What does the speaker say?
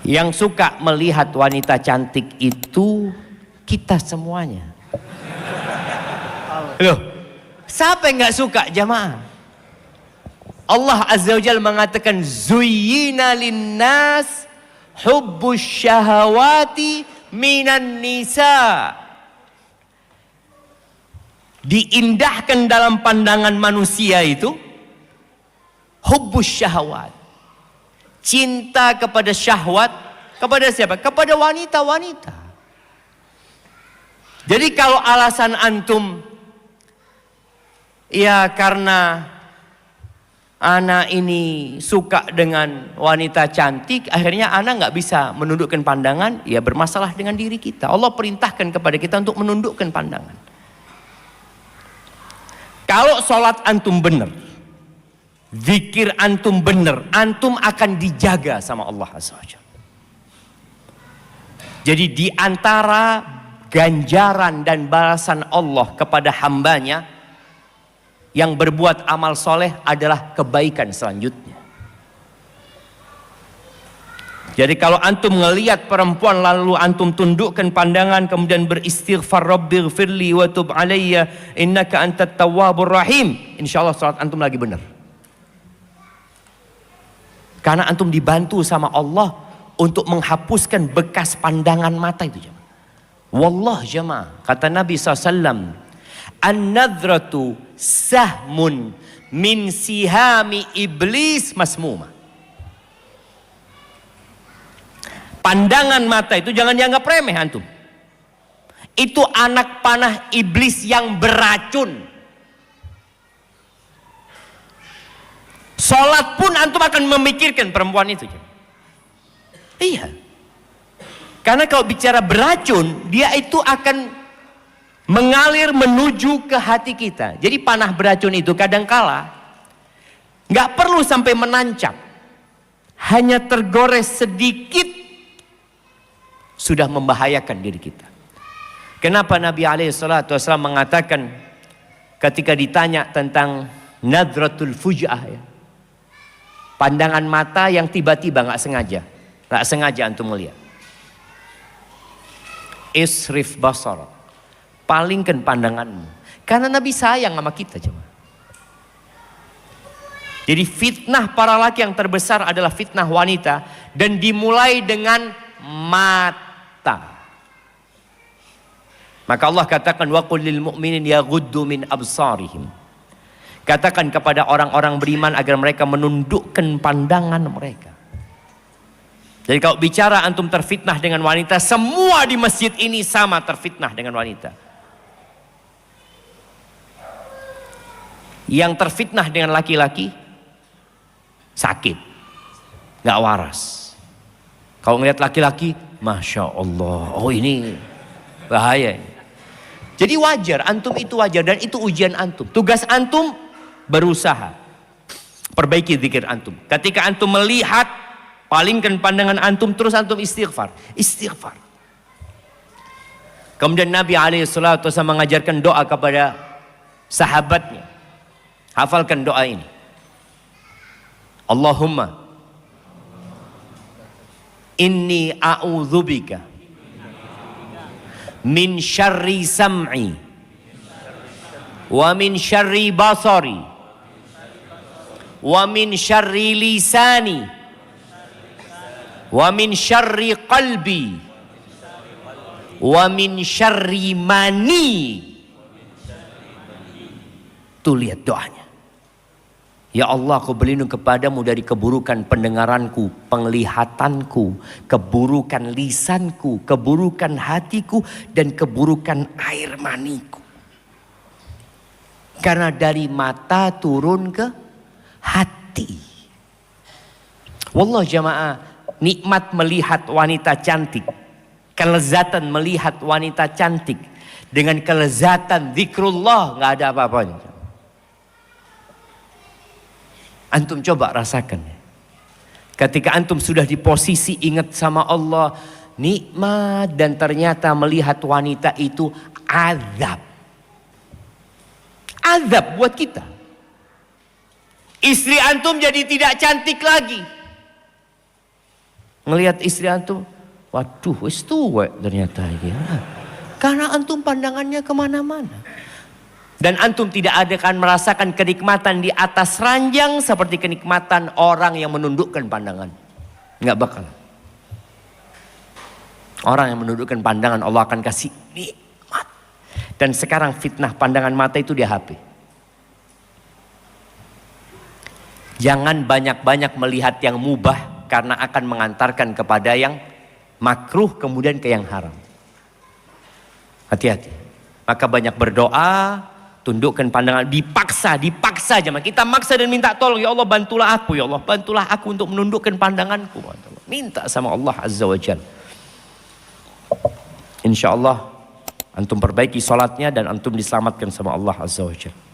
Yang suka melihat wanita cantik itu kita semuanya. Loh, siapa yang nggak suka jamaah? Allah Azza wa Jalla mengatakan zuyyina linnas hubbus syahawati minan nisa. Diindahkan dalam pandangan manusia itu hubbus syahawat, cinta kepada syahwat. Kepada siapa? Kepada wanita-wanita. Jadi kalau alasan antum, ya karena anak ini suka dengan wanita cantik, akhirnya anak nggak bisa menundukkan pandangan, ya bermasalah dengan diri kita. Allah perintahkan kepada kita untuk menundukkan pandangan. Kalau sholat antum benar, zikir antum benar, antum akan dijaga sama Allah Azza wa Jalla. Jadi di antara ganjaran dan balasan Allah kepada hambanya yang berbuat amal soleh adalah kebaikan selanjutnya. Jadi kalau antum ngelihat perempuan lalu antum tundukkan pandangan kemudian beristighfar, rabbighfirli wa tub alayya innaka antat tawwabur rahim, insyaallah salat antum lagi benar. Karena antum dibantu sama Allah untuk menghapuskan bekas pandangan mata itu jemaah. Wallah jemaah, kata Nabi SAW, an-nadratu sahmun min sihami iblis masmuma. Pandangan mata itu jangan dianggap remeh antum. Itu anak panah iblis yang beracun. Sholat pun antum akan memikirkan perempuan itu. Iya. Karena kalau bicara beracun, dia itu akan mengalir menuju ke hati kita. Jadi panah beracun itu kadangkala nggak perlu sampai menancap. Hanya tergores sedikit sudah membahayakan diri kita. Kenapa Nabi SAW mengatakan ketika ditanya tentang nadratul fuj'ah, ya, pandangan mata yang tiba-tiba nggak sengaja antum melihat. Isrif basar, palingkan pandanganmu. Karena Nabi sayang sama kita coba. Jadi fitnah para laki yang terbesar adalah fitnah wanita dan dimulai dengan mata. Maka Allah katakan wa qul lil mu'minin yaghuddu min absarihim. Katakan kepada orang-orang beriman agar mereka menundukkan pandangan mereka. Jadi kalau bicara antum terfitnah dengan wanita, semua di masjid ini sama terfitnah dengan wanita. Yang terfitnah dengan laki-laki sakit, nggak waras. Kalau ngelihat laki-laki, masya Allah, oh ini bahaya. Jadi wajar, antum itu wajar dan itu ujian antum. Tugas antum berusaha perbaiki zikir antum. Ketika antum melihat, palingkan pandangan antum, terus antum istighfar. Kemudian Nabi SAW mengajarkan doa kepada sahabatnya. Hafalkan doa ini. Allahumma inni a'udzubika min syarri sam'i wa min syarri basari wa min syarri lisani wa min syarri qalbi wa min syarri mani. Tuh lihat doanya. Ya Allah, aku berlindung kepadamu dari keburukan pendengaranku, penglihatanku, keburukan lisanku, keburukan hatiku, dan keburukan air maniku. Karena dari mata turun ke hati. Wallah jamaah, nikmat melihat wanita cantik, kelezatan melihat wanita cantik, dengan kelezatan zikrullah nggak ada apa-apanya. Antum coba rasakan. Ketika antum sudah di posisi ingat sama Allah, nikmat, dan ternyata melihat wanita itu azab. Azab buat kita. Istri antum jadi tidak cantik lagi. Ngelihat istri antum, waduh, wis tuwek ternyata dia. Karena antum pandangannya kemana-mana. Dan antum tidak akan merasakan kenikmatan di atas ranjang seperti kenikmatan orang yang menundukkan pandangan. Nggak bakal. Orang yang menundukkan pandangan Allah akan kasih nikmat. Dan sekarang fitnah pandangan mata itu di HP. Jangan banyak-banyak melihat yang mubah karena akan mengantarkan kepada yang makruh kemudian ke yang haram. Hati-hati. Maka banyak berdoa, tundukkan pandangan, dipaksa aja. Kita maksa dan minta tolong, ya Allah bantulah aku, ya Allah bantulah aku untuk menundukkan pandanganku. Minta sama Allah Azza wa Jalla. Insya Allah antum perbaiki sholatnya dan antum diselamatkan sama Allah Azza wa Jalla.